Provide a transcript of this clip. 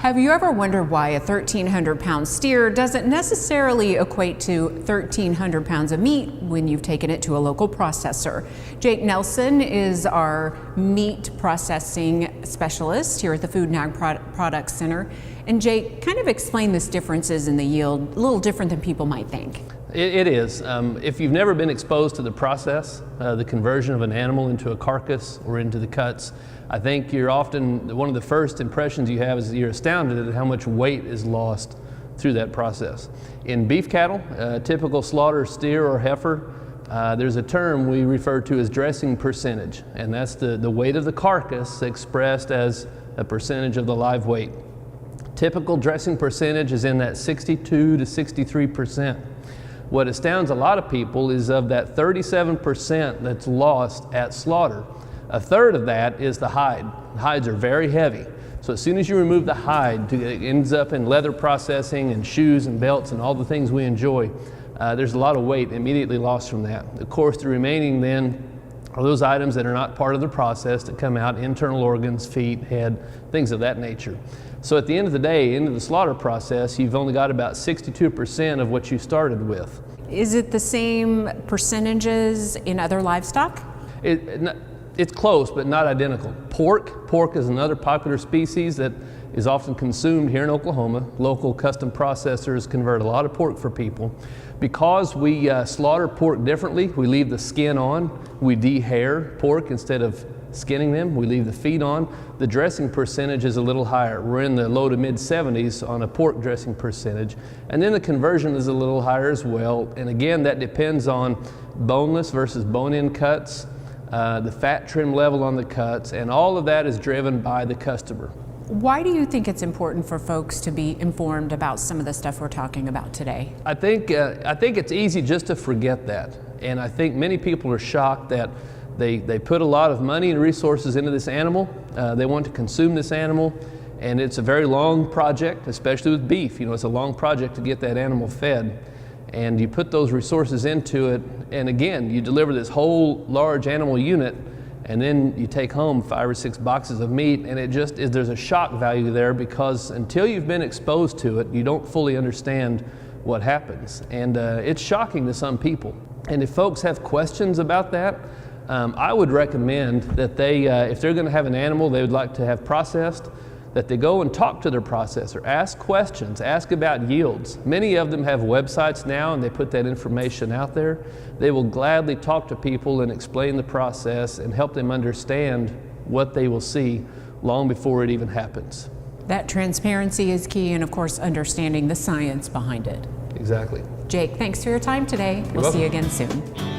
Have you ever wondered why a 1,300-pound steer doesn't necessarily equate to 1,300 pounds of meat when you've taken it to a local processor? Jake Nelson is our meat processing specialist here at the Food and Ag Products Center. And Jake, kind of explain this differences in the yield, a little different than people might think. It is. If you've never been exposed to the process, the conversion of an animal into a carcass or into the cuts, I think you're often, one of the first impressions you have is you're astounded at how much weight is lost through that process. In beef cattle, typical slaughter steer or heifer, there's a term we refer to as dressing percentage, and that's the weight of the carcass expressed as a percentage of the live weight. Typical dressing percentage is in that 62 to 63%. What astounds a lot of people is of that 37% that's lost at slaughter, a third of that is the hide. Hides are very heavy. So as soon as you remove the hide, it ends up in leather processing and shoes and belts and all the things we enjoy. There's a lot of weight immediately lost from that. Of course, the remaining then are those items that are not part of the process that come out, internal organs, feet, head, things of that nature. So at the end of the day, into the slaughter process, you've only got about 62% of what you started with. Is it the same percentages in other livestock? It's close, but not identical. Pork is another popular species that is often consumed here in Oklahoma. Local custom processors convert a lot of pork for people. Because we slaughter pork differently, we leave the skin on, we dehair pork instead of skinning them, we leave the feet on. The dressing percentage is a little higher. We're in the low to mid 70s on a pork dressing percentage. And then the conversion is a little higher as well. And again, that depends on boneless versus bone-in cuts, the fat trim level on the cuts, and all of that is driven by the customer. Why do you think it's important for folks to be informed about some of the stuff we're talking about today? I think it's easy just to forget that. And I think many people are shocked that they put a lot of money and resources into this animal. They want to consume this animal, and it's a very long project, especially with beef. You know, it's a long project to get that animal fed. And you put those resources into it, and again, you deliver this whole large animal unit, and then you take home 5 or 6 boxes of meat, and it just is, there's a shock value there, because until you've been exposed to it, you don't fully understand what happens. And it's shocking to some people. And if folks have questions about that, I would recommend that they, if they're gonna have an animal they would like to have processed, that they go and talk to their processor, ask questions, ask about yields. Many of them have websites now and they put that information out there. They will gladly talk to people and explain the process and help them understand what they will see long before it even happens. That transparency is key, and of course understanding the science behind it. Exactly. Jake, thanks for your time today. We'll see you again soon.